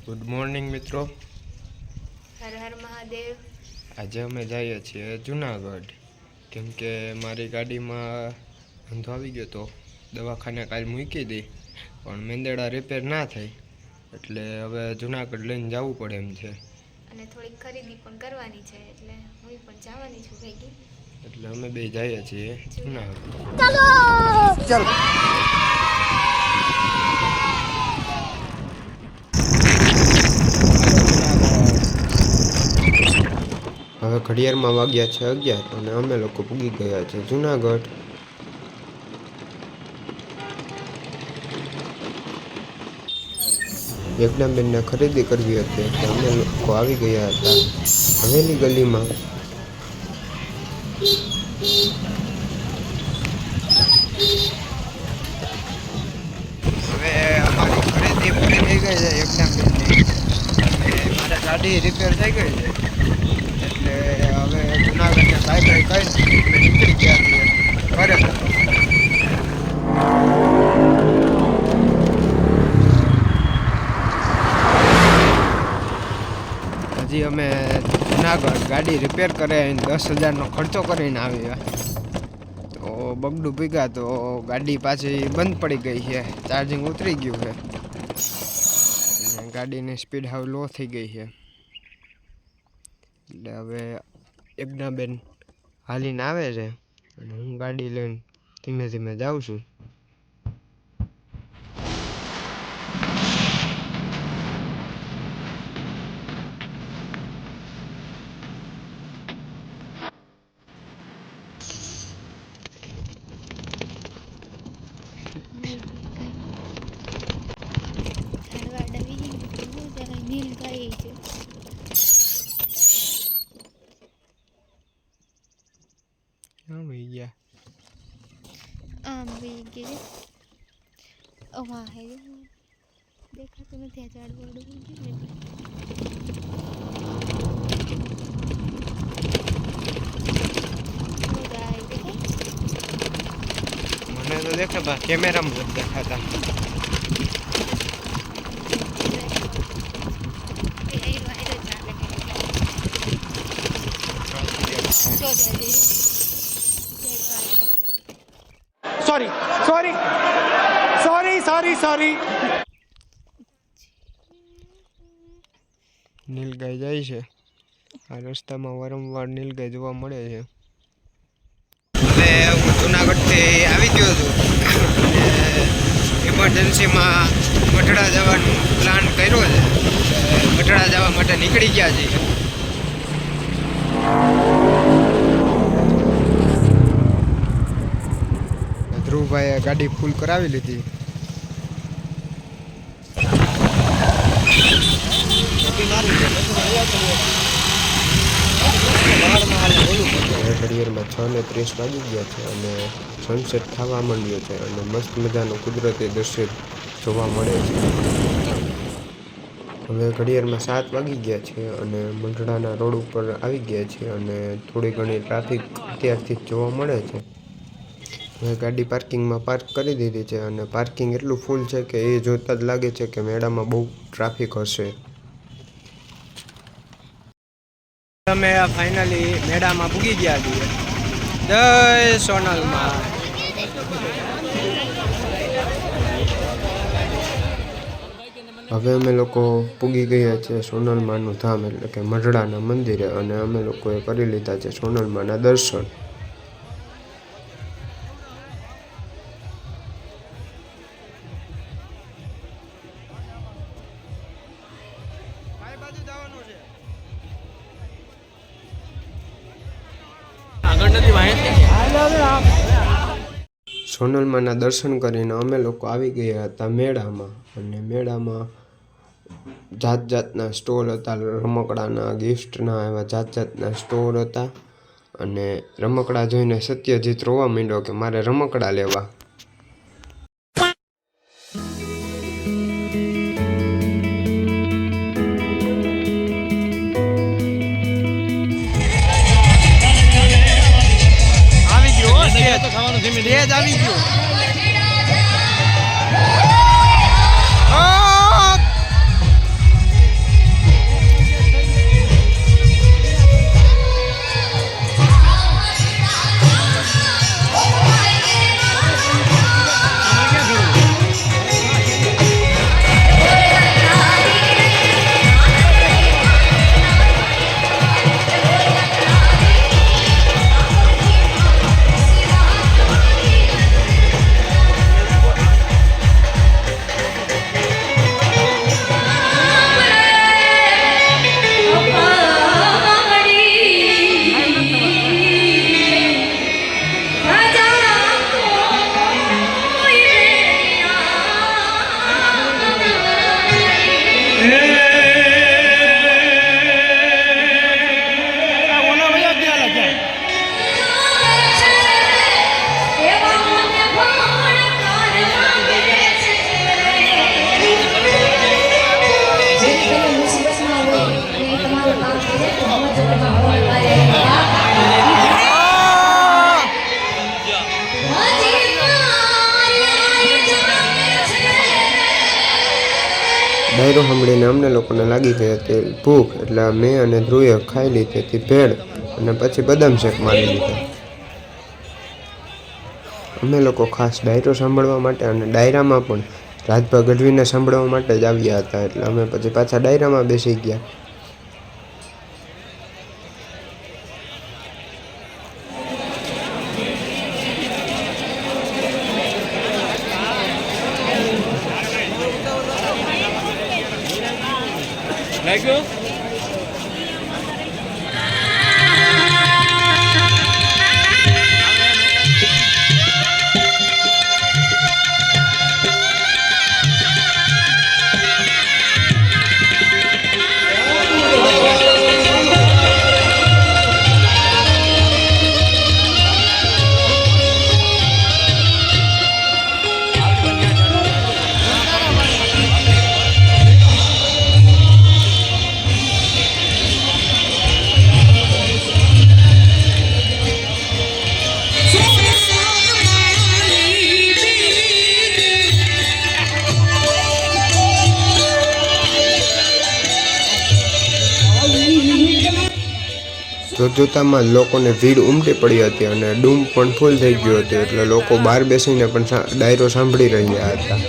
Good morning મિત્રો. હર હર મહાદેવ. આજે અમે જઈએ છીએ જુનાગઢ, કેમ કે મારી ગાડીમાં વાંધો આવી ગયો હતો. દવાખાને કાલ મૂકી હતી, પણ મેંદડા રિપેર ના થઈ, એટલે હવે જુનાગઢ લઈને જવું પડે એમ છે. અને થોડીક ખરીદી પણ કરવાની છે, એટલે હું પણ જવાની છું ભેગી. એટલે અમે બે જઈએ છીએ જુનાગઢ. ચાલો ચાલો. હવે ઘડિયાળમાં વાગ્યા છે 11 અને અમે લોકો પૂગી ગયા છે જુનાગઢ. યજ્ઞાબેનને ખરીદી કરવી હતી એટલે અમે લોકો આવી ગયા હતા હવેલી ગલીમાં. હવે અમારી ખરીદી પૂરી થઈ ગઈ છે યજ્ઞાબેનની, અને મારા ગાડી રિપેર થઈ ગઈ છે, એટલે હવે જુનાગઢને બાય બાય કરી અમે નીકળી ગયા છીએ ઘરે. હજી અમે જુનાગઢ ગાડી રિપેર કરાવીને 10,000નો ખર્ચો કરીને આવ્યા, તો બગડું ભીગા તો ગાડી પાછી બંધ પડી ગઈ છે, ચાર્જિંગ ઉતરી ગયું છે અને ગાડીની સ્પીડ હવે લો થઈ ગઈ છે. એટલે હવે યજ્ઞાબેન હાલીને આવે છે અને હું ગાડી લઈને ધીમે ધીમે જાઉં છું. ક્યાં વહી ગયા? આમ ભી ગઈ વાહ હે દેખાતું નથી. આ ઝાડ વડું મને તો દેખાતા કેમેરામાં જ દેખાતા. સોરી. નીલગાય જાય છે. આ રસ્તામાં વારંવાર નીલગાય જોવા મળે છે. હવે હું જુનાગઢથી આવી ગયો છું અને ઇમરજન્સીમાં ગઢડા જવાનો પ્લાન કર્યો છે. ગઢડા જવા માટે નીકળી ગયા છીએ. ધ્રુવભાઈએ ગાડી ફૂલ કરાવી લીધી. ઘડિયાળમાં 6:30 વાગી ગયા છે અને સનસેટ થવા માંડ્યો છે અને મસ્ત મજાનું કુદરતી દ્રશ્ય જોવા મળે છે. હવે ઘડિયાળમાં 7 વાગી ગયા છે અને મંઢડાના રોડ ઉપર આવી ગયા છે અને થોડી ઘણી ટ્રાફિક અત્યારથી જ જોવા મળે છે. હવે ગાડી પાર્કિંગમાં પાર્ક કરી દીધી છે અને પાર્કિંગ એટલું ફૂલ છે કે એ જોતાં જ લાગે છે કે મેળામાં બહુ ટ્રાફિક હશે. અમે ફાઇનલી મેળામાં પૂગી ગયા છીએ. જય સોનલમાં. હવે અમે લોકો પૂગી ગયા છે સોનલમાનું ધામ એટલે કે મંઢડાના મંદિરે, અને અમે લોકોએ કરી લીધા છે સોનલમાના દર્શન. સોનલમાના દર્શન કરીને અમે લોકો આવી ગયા હતા મેળામાં, અને મેળામાં જાત જાતના સ્ટોલ હતા. રમકડાના, ગિફ્ટના, એવા જાત જાતના સ્ટોલ હતા. અને રમકડા જોઈને સત્યજીત રોવા માંડ્યો કે મારે રમકડા લેવા. આવી ગયો. ડાયરો સાંભળીને અમને લોકોને લાગી ગઈ હતી ભૂખ, એટલે મેં અને ધ્રુવે ખાઈ લીધી હતી ભેળ અને પછી બદામ શેક મારી લીધા. અમે લોકો ખાસ ડાયરો સાંભળવા માટે અને ડાયરામાં પણ રાજભા ગઢવીને સાંભળવા માટે જ આવ્યા હતા, એટલે અમે પછી પાછા ડાયરામાં બેસી ગયા. જોતામાં લોકોને ભીડ ઉમટી પડી હતી અને ડૂમ પણ ફૂલ થઈ ગયું હતું, એટલે લોકો બહાર બેસીને પણ ડાયરો સાંભળી રહ્યા હતા.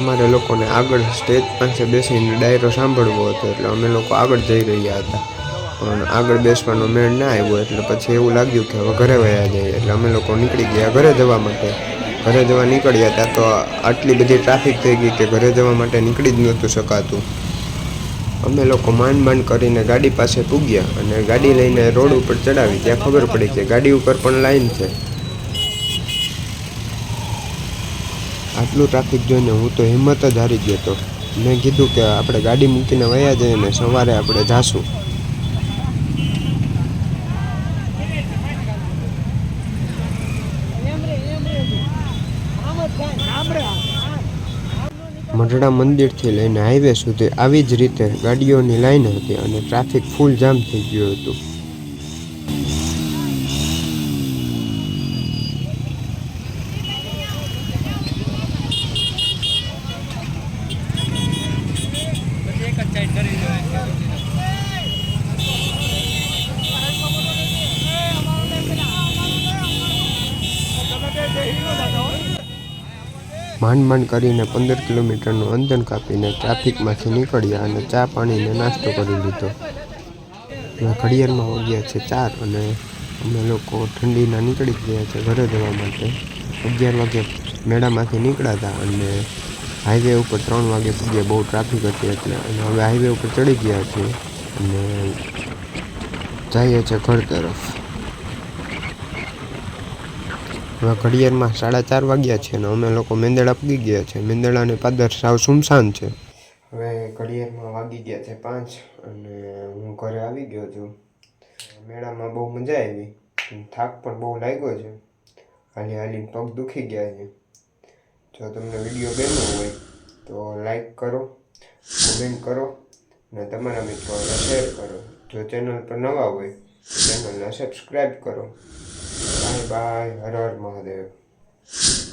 અમારે લોકોને આગળ સ્ટેજ પાસે બેસીને ડાયરો સાંભળવો હતો, એટલે અમે લોકો આગળ જઈ રહ્યા હતા, પણ આગળ બેસવાનો મેળ ના આવ્યો, એટલે પછી એવું લાગ્યું કે હવે ઘરે વયા જઈએ, એટલે અમે લોકો નીકળી ગયા ઘરે જવા માટે. ઘરે જવા નીકળ્યા ત્યાં તો આટલી બધી ટ્રાફિક થઈ ગઈ કે ઘરે જવા માટે નીકળી જ નહોતું શકાતું. અમે લોકો માંડ કરીને ગાડી પાસે પૂગ્યા અને ગાડી લઈને રોડ ઉપર ચડાવી. ત્યાં ખબર પડી કે ગાડી ઉપર પણ લાઈન છે. આટલું ટ્રાફિક જોઈને હું તો હિંમત જ હારી ગયો હતો. મેં કીધું કે આપણે ગાડી મૂકીને વયા જઈએ ને સવારે આપણે જાશું. મઢડા મંદિરથી લઈને હાઈવે સુધી આવી જ રીતે ગાડીઓની લાઈન હતી અને ટ્રાફિક ફૂલ જામ થઈ ગયું હતું. માંડ કરીને 15 કિલોમીટરનું અંતર કાપીને ટ્રાફિકમાંથી નીકળ્યા અને ચા પાણીને નાસ્તો કરી લીધો. હવે ઘડિયાળમાં વાગ્યા છે 4 અને અમે લોકો ઠંડીના નીકળી ગયા છે ઘરે જવા માટે. 11 વાગે મેળામાંથી નીકળ્યા હતા અને હાઈવે ઉપર 3 વાગે પૂગ્યા. બહુ ટ્રાફિક હતી એટલે, અને હવે હાઈવે ઉપર ચડી ગયા છીએ અને જઈએ છીએ ઘર તરફ. હવે ઘડિયાળમાં 4:30 વાગ્યા છે અને અમે લોકો મેંદડા પૂગી ગયા છે. મેંદડાની પાદર સાવ સુમસાન છે. હવે ઘડિયાળમાં વાગી ગયા છે 5 અને હું ઘરે આવી ગયો છું. મેળામાં બહુ મજા આવી, થાક પણ બહુ લાગ્યો છે. હાલીને પગ દુખી ગયા છે. જો તમને વિડીયો ગમ્યો હોય તો લાઈક કરો, કમેન્ટ કરો અને તમારા મિત્રોને શેર કરો. જો ચેનલ પર નવા હોય તો ચેનલને સબસ્ક્રાઈબ કરો. Bye bye. હર હર મહાદેવ.